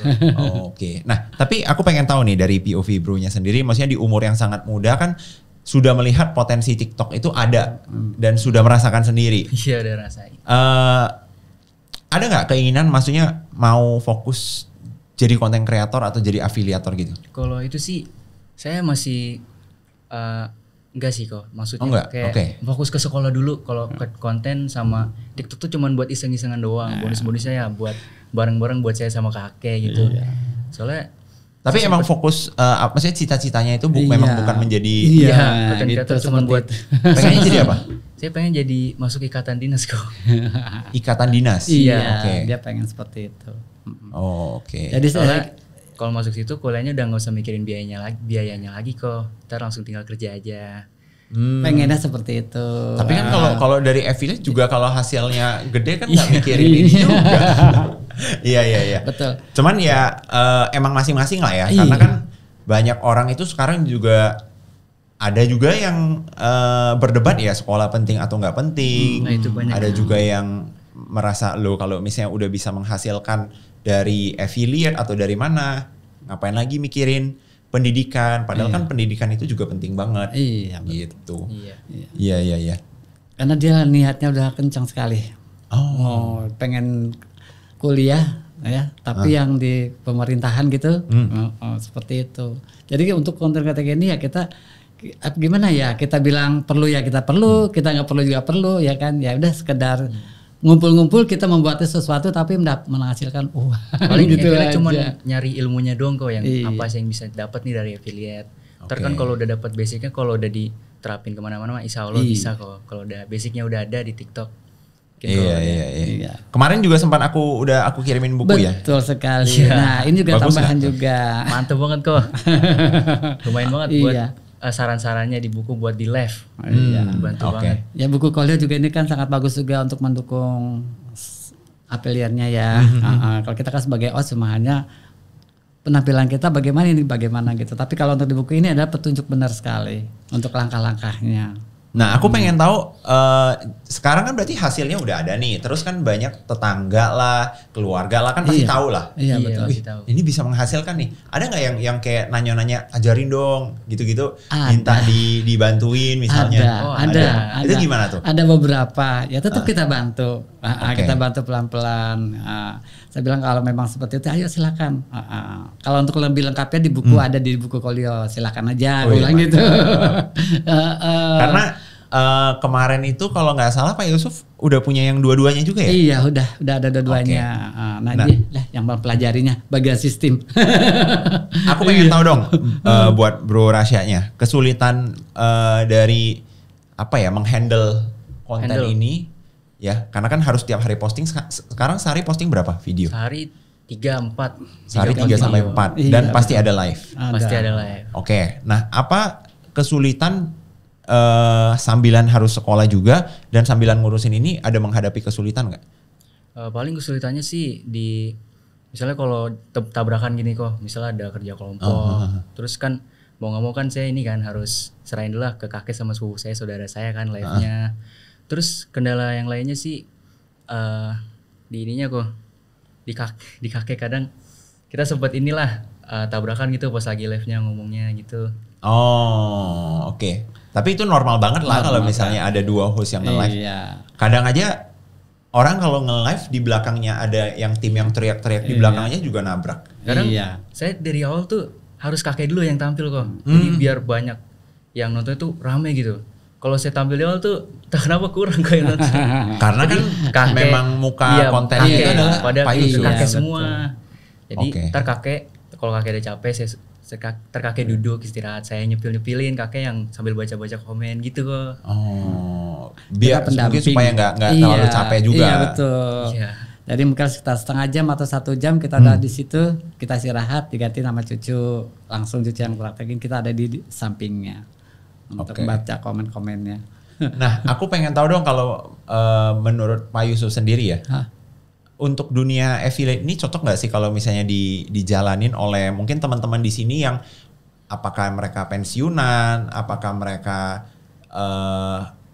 Oke. Nah, tapi aku pengen tahu nih dari POV bro-nya sendiri, maksudnya di umur yang sangat muda kan sudah melihat potensi TikTok itu ada dan sudah merasakan sendiri. Iya, udah rasain. Ada nggak keinginan maksudnya mau fokus jadi konten kreator atau jadi afiliator gitu? Kalau itu sih saya masih enggak sih kok. Maksudnya kayak fokus ke sekolah dulu. Kalau ke konten sama TikTok tuh cuman buat iseng-isengan doang. Bonus-bonusnya ya buat bareng-bareng buat saya sama kakek gitu. Soalnya tapi emang fokus maksudnya cita-citanya itu memang bukan menjadi konten kreator cuman buat pengennya jadi apa? Saya pengen jadi masuk ikatan dinas kok. Ikatan dinas? Iya, dia pengen seperti itu. Oke. Jadi saya kalau masuk situ kuliahnya udah nggak usah mikirin biayanya lagi kok. Ntar langsung tinggal kerja aja. Pengennya seperti itu. Tapi kan kalau dari affiliate juga kalau hasilnya gede kan nggak mikirin ini juga. Iya. Betul. Cuman ya emang masing-masing lah ya. Karena kan banyak orang itu sekarang juga ada juga yang berdebat ya sekolah penting atau nggak penting. Nah, itu banyak. Ada juga yang merasa lo kalau misalnya udah bisa menghasilkan dari affiliate atau dari mana, ngapain lagi mikirin pendidikan? Padahal kan pendidikan itu juga penting banget. Iya. Gitu. Iya. Karena dia niatnya udah kencang sekali. Pengen kuliah ya, tapi yang di pemerintahan gitu. Seperti itu. Jadi untuk konten kategori ini ya kita gimana ya, kita bilang perlu ya kita perlu, kita nggak perlu juga perlu ya kan, ya udah sekedar ngumpul-ngumpul kita membuatnya sesuatu tapi menghasilkan uang. Paling gitu aja. Cuma nyari ilmunya doang kok yang apa sih yang bisa dapat nih dari affiliate. Ntar kan kalau udah dapat basicnya, kalau udah diterapin kemana-mana insya Allah bisa kok. Kalau udah basicnya udah ada di TikTok. Iya. Kemarin juga sempat aku kirimin buku ya. Betul sekali. Nah ini juga bagus tambahan juga. Mantep banget kok. Lumayan banget buat saran-sarannya di buku buat di live. Bantu banget. Ya buku Kolio juga ini kan sangat bagus juga untuk mendukung afiliatnya ya. Kalau kita kan sebagai host semuanya penampilan kita bagaimana gitu. Tapi kalau untuk di buku ini adalah petunjuk benar sekali untuk langkah-langkahnya. Nah aku pengen tahu sekarang kan berarti hasilnya udah ada nih. Terus kan banyak tetangga lah, keluarga lah kan pasti tahu lah. Iya betul. Tahu. Ini bisa menghasilkan nih. Ada nggak yang kayak nanya-nanya ajarin dong gitu-gitu, minta dibantuin misalnya? Ada. Itu gimana tuh? Ada beberapa. Ya tetap kita bantu. Oke. Kita bantu pelan-pelan. Saya bilang kalau memang seperti itu, ayo silakan. Kalau untuk lebih lengkapnya di buku ada di buku Kolio, silakan aja. Oh, iya, Bilang gitu. Karena kemarin itu kalau nggak salah Pak Yusuf udah punya yang dua-duanya juga ya? Iya, udah ada dua-duanya. Nah, ini lah yang mempelajarinya bagian sistem. Aku pengen tahu dong buat Bro Rasyanya kesulitan dari apa ya menghandle konten ini ya, karena kan harus tiap hari posting. Sekarang sehari posting berapa video? Sehari 3-4. Sehari 3 sampai 4 dan Iya, pasti ada live. Pasti ada live. Oke. Nah, apa kesulitan sambilan harus sekolah juga dan sambilan ngurusin ini ada menghadapi kesulitan nggak? Paling kesulitannya sih di misalnya kalau tabrakan gini kok, misalnya ada kerja kelompok, terus kan mau nggak mau kan saya ini kan harus serahin dulu lah ke kakek sama sepupu saya, saudara saya kan live-nya. Terus kendala yang lainnya sih di ininya kok, di kakek kadang kita sempat inilah tabrakan gitu pas lagi live-nya ngomongnya gitu. Oh, oke. Tapi itu normal banget lah kalau misalnya ada dua host yang nge-live. Iya. Kadang aja orang kalau nge-live di belakangnya ada yang tim yang teriak-teriak di belakangnya juga nabrak. Kadang Iya. saya dari awal tuh harus kakek dulu yang tampil kok. Jadi biar banyak yang nonton itu rame gitu. Kalau saya tampil di awal tuh tak kenapa kurang kayak nonton. Karena kan Kakek, memang muka konten itu adalah pada Pak Yusuf. kakek Iya, semua. Jadi Oke. ntar kakek kalau kakek udah capek ntar kakek duduk istirahat, saya nyepilin kakek yang sambil baca komen gitu kok. Oh, biar Kita mungkin supaya nggak terlalu capek juga. Iya, betul. Iya. Jadi mungkin sekitar setengah jam atau 1 jam kita ada di situ, kita istirahat, diganti nama cucu, langsung cucu yang praktekin, kita ada di sampingnya untuk Oke. membaca komen-komennya. Nah, aku pengen tahu dong kalau menurut Pak Yusuf sendiri ya, untuk dunia affiliate ini cocok nggak sih kalau misalnya dijalanin oleh mungkin teman-teman di sini yang apakah mereka pensiunan, apakah mereka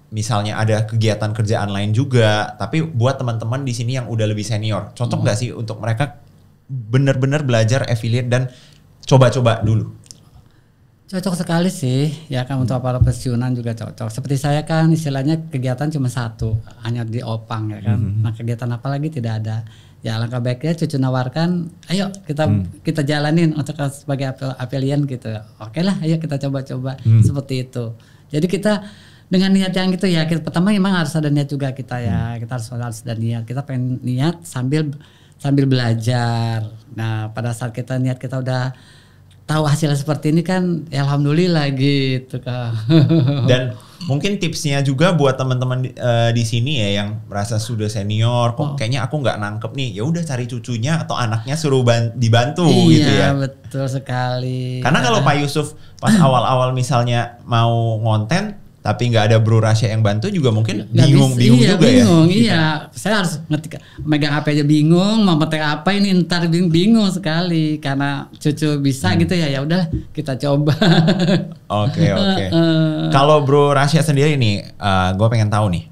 misalnya ada kegiatan kerjaan lain juga, tapi buat teman-teman di sini yang udah lebih senior, cocok nggak sih untuk mereka benar-benar belajar affiliate dan coba-coba dulu? Cocok sekali sih, ya kan untuk para pensiunan juga cocok. Seperti saya kan istilahnya kegiatan cuma satu, hanya di Opang ya kan. Nah kegiatan apa lagi tidak ada. Ya alangkah baiknya cucu nawarkan, ayo kita jalanin untuk sebagai apelian gitu. Oke lah, ayo kita coba-coba seperti itu. Jadi kita dengan niat yang gitu ya, pertama memang harus ada niat juga kita ya. Kita harus ada niat. Kita pengen niat sambil belajar. Nah pada saat kita niat kita udah tahu hasilnya seperti ini kan ya alhamdulillah gitu Kak. Dan mungkin tipsnya juga buat teman-teman di sini ya yang merasa sudah senior, kok kayaknya aku nggak nangkep nih, ya udah cari cucunya atau anaknya suruh dibantu gitu ya. Iya betul sekali. Karena kalau Pak Yusuf pas awal-awal misalnya mau ngonten tapi nggak ada Bro Rasya yang bantu juga mungkin bingung iya, juga bingung, ya. Iya, saya harus megang HP aja bingung, mau petik apa ini ntar bingung sekali karena cucu bisa gitu ya. Ya udah kita coba. Oke. Kalau Bro Rasya sendiri nih, gue pengen tahu nih.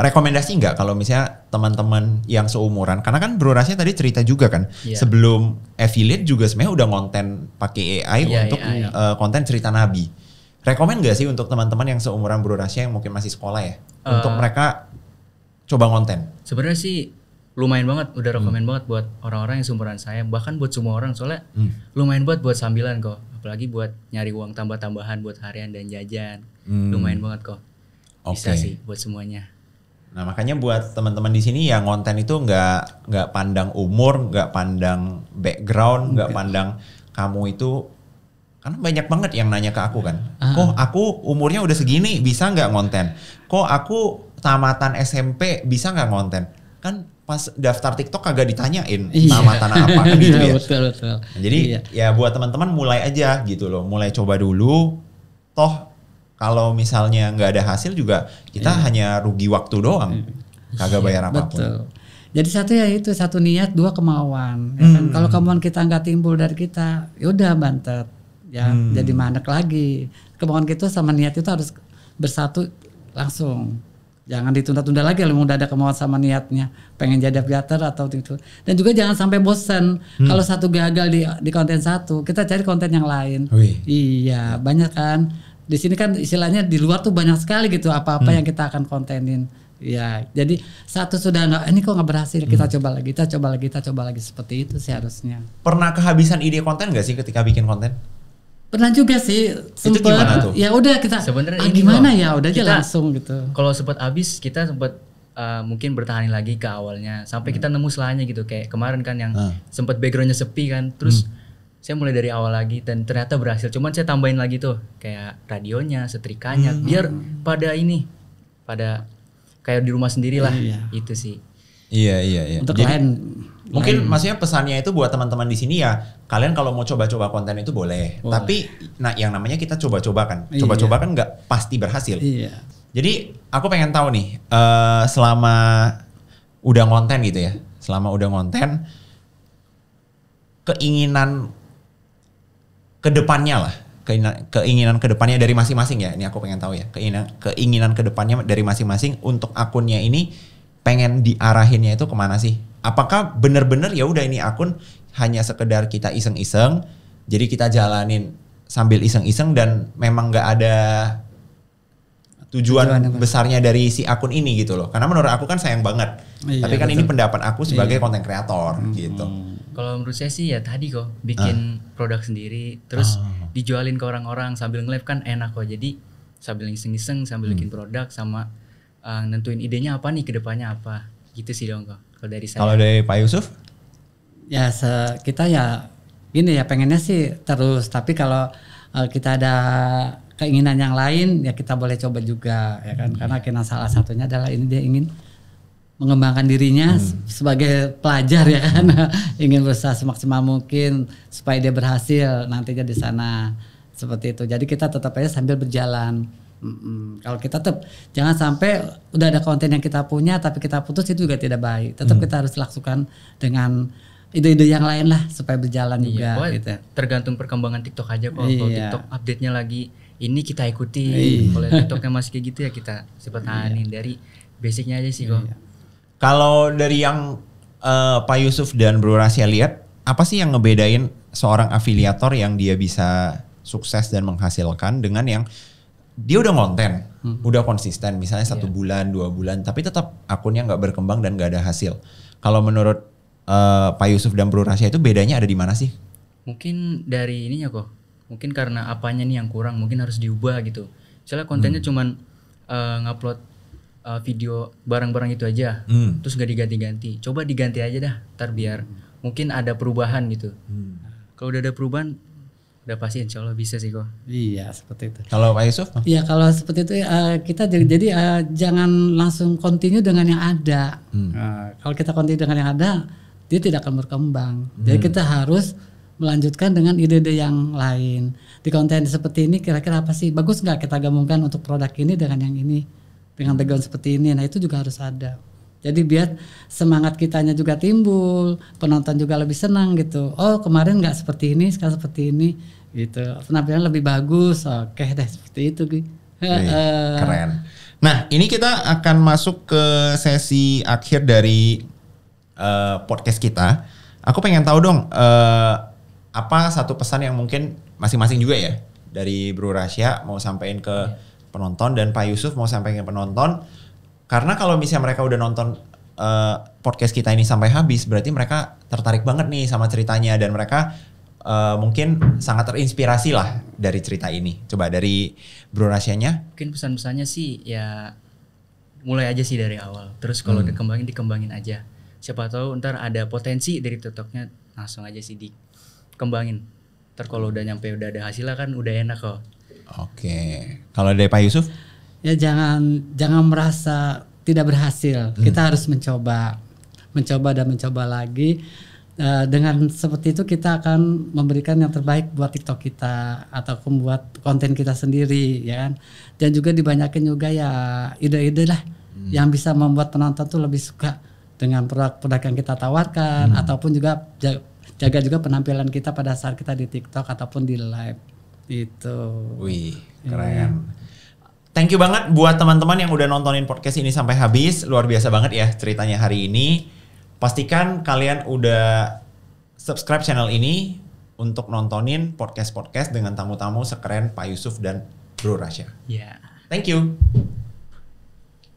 Rekomendasi nggak kalau misalnya teman-teman yang seumuran, karena kan Bro Rasya tadi cerita juga kan sebelum affiliate juga sebenarnya udah ngonten pakai AI untuk konten cerita Nabi. Rekomen gak sih untuk teman-teman yang seumuran Bro Rasya yang mungkin masih sekolah ya, untuk mereka coba ngonten? Sebenarnya sih lumayan banget, udah rekomen banget buat orang-orang yang seumuran saya, bahkan buat semua orang soalnya lumayan buat sambilan kok, apalagi buat nyari uang tambah-tambahan buat harian dan jajan, lumayan banget kok. Bisa sih buat semuanya. Nah makanya buat teman-teman di sini yang ngonten itu nggak pandang umur, nggak pandang background, nggak pandang kamu itu. Karena banyak banget yang nanya ke aku kan, kok aku umurnya udah segini bisa nggak ngonten? Kok aku tamatan SMP bisa nggak ngonten? Kan pas daftar TikTok kagak ditanyain tamatan apa kan gitu ya. Betul. Nah, jadi ya buat teman-teman mulai aja gitu loh, mulai coba dulu. Toh kalau misalnya nggak ada hasil juga kita hanya rugi waktu doang, kagak bayar apapun. Betul. Jadi satu niat, dua kemauan. Ya kan? Kalau kemauan kita nggak timbul dari kita, yaudah bantet. Ya jadi mandek lagi. Kemauan kita sama niat itu harus bersatu langsung. Jangan ditunda-tunda lagi kalau udah ada kemauan sama niatnya pengen jadi aviator atau itu. Dan juga jangan sampai bosan. Kalau satu gagal di konten satu, kita cari konten yang lain. Iya, banyak kan di sini kan istilahnya di luar tuh banyak sekali gitu apa-apa yang kita akan kontenin. Ya, jadi satu sudah nggak, ini kok nggak berhasil, kita coba lagi seperti itu sih harusnya. Pernah kehabisan ide konten gak sih ketika bikin konten? Pernah juga sih, Itu gimana tuh? ya udah kita Sebenarnya gimana loh, ya udah aja kita langsung gitu. Kalau sempat habis kita sempat mungkin bertahan lagi ke awalnya sampai kita nemu selanya gitu, kayak kemarin kan yang sempat backgroundnya sepi kan, terus saya mulai dari awal lagi dan ternyata berhasil. Cuman saya tambahin lagi tuh kayak radionya, setrikanya, biar pada kayak di rumah sendiri lah. Itu sih. Iya. Untuk Jadi, lain mungkin maksudnya pesannya itu buat teman-teman di sini ya, kalian kalau mau coba-coba konten itu boleh. Tapi yang namanya kita coba-coba kan. Coba-coba kan nggak pasti berhasil. Iya. Jadi aku pengen tahu nih, selama udah ngonten gitu ya, keinginan kedepannya lah, keinginan kedepannya dari masing-masing ya. Ini aku pengen tahu ya, keinginan kedepannya dari masing-masing untuk akunnya ini pengen diarahinnya itu kemana sih? Apakah bener-bener ya udah ini akun hanya sekedar kita iseng-iseng, jadi kita jalanin sambil iseng-iseng dan memang nggak ada tujuan besarnya dari si akun ini gitu loh. Karena menurut aku kan sayang banget. Tapi kan ini pendapat aku sebagai konten kreator gitu. Kalau menurut saya sih ya tadi kok bikin produk sendiri terus dijualin ke orang-orang sambil nge-live kan enak kok. Jadi sambil iseng-iseng sambil bikin produk sama nentuin idenya apa nih kedepannya apa. Gitu sih dong kok. Kalau dari saya. Kalau dari Pak Yusuf? Ya kita ya gini ya pengennya sih terus, tapi kalau kita ada keinginan yang lain ya kita boleh coba juga ya kan, karena kena salah satunya adalah ini dia ingin mengembangkan dirinya sebagai pelajar ya kan, ingin berusaha semaksimal mungkin supaya dia berhasil nantinya di sana seperti itu. Jadi kita tetap aja sambil berjalan. Kalau kita tetap jangan sampai udah ada konten yang kita punya tapi kita putus, itu juga tidak baik. Tetap kita harus lakukan dengan ide-ide yang lain lah supaya berjalan juga gitu. Tergantung perkembangan TikTok aja kok. Kalau TikTok update-nya lagi ini kita ikuti. Kalau TikToknya masih kayak gitu ya kita pertahanin dari basicnya aja sih kok. Kalau dari yang Pak Yusuf dan Bro Rasya lihat, apa sih yang ngebedain seorang afiliator yang dia bisa sukses dan menghasilkan dengan yang dia udah ngonten, udah konsisten, misalnya 1 bulan, 2 bulan, tapi tetap akunnya nggak berkembang dan nggak ada hasil. Kalau menurut Pak Yusuf dan Bro Rasya itu bedanya ada di mana sih? Mungkin dari ininya kok. Mungkin karena apanya nih yang kurang, mungkin harus diubah gitu. Misalnya kontennya cuman ngupload video barang-barang itu aja, terus gak diganti-ganti. Coba diganti aja dah, ntar biar mungkin ada perubahan gitu. Kalau udah ada perubahan, udah pasti insya Allah bisa sih kok. Iya seperti itu. Kalau Pak Yusuf? Iya kalau seperti itu kita jadi jangan langsung continue dengan yang ada. Kalau kita continue dengan yang ada, dia tidak akan berkembang. Jadi kita harus melanjutkan dengan ide-ide yang lain. Di konten seperti ini kira-kira apa sih? Bagus nggak kita gabungkan untuk produk ini dengan yang ini, dengan background seperti ini. Nah itu juga harus ada. Jadi biar semangat kitanya juga timbul, penonton juga lebih senang gitu. Oh kemarin nggak seperti ini, sekarang seperti ini gitu. Penampilan lebih bagus. Oke deh seperti itu. Keren. Nah ini kita akan masuk ke sesi akhir dari podcast kita. Aku pengen tahu dong apa satu pesan yang mungkin masing-masing juga ya dari Bro Rasya mau sampaikan ke penonton dan Pak Yusuf mau sampaikan ke penonton. Karena kalau misalnya mereka udah nonton podcast kita ini sampai habis, berarti mereka tertarik banget nih sama ceritanya dan mereka mungkin sangat terinspirasi lah dari cerita ini. Coba dari Bro Rasyanya. Mungkin pesan-pesannya sih ya mulai aja sih dari awal. Terus kalau dikembangin aja. Siapa tahu ntar ada potensi dari TikToknya, langsung aja sih dikembangin. Ntar kalau udah nyampe udah ada hasilnya kan udah enak kok. Oke. Kalau dari Pak Yusuf? Ya jangan merasa tidak berhasil. Kita harus mencoba dan mencoba lagi. Dengan seperti itu kita akan memberikan yang terbaik buat TikTok kita ataupun buat konten kita sendiri ya kan. Dan juga dibanyakin juga ya ide-ide lah yang bisa membuat penonton tuh lebih suka dengan produk-produk yang kita tawarkan ataupun juga jaga juga penampilan kita pada saat kita di TikTok ataupun di live itu. Wih, keren. Thank you banget buat teman-teman yang udah nontonin podcast ini sampai habis. Luar biasa banget ya ceritanya hari ini. Pastikan kalian udah subscribe channel ini untuk nontonin podcast-podcast dengan tamu-tamu sekeren Pak Yusuf dan Bro Rasya. Ya. Thank you.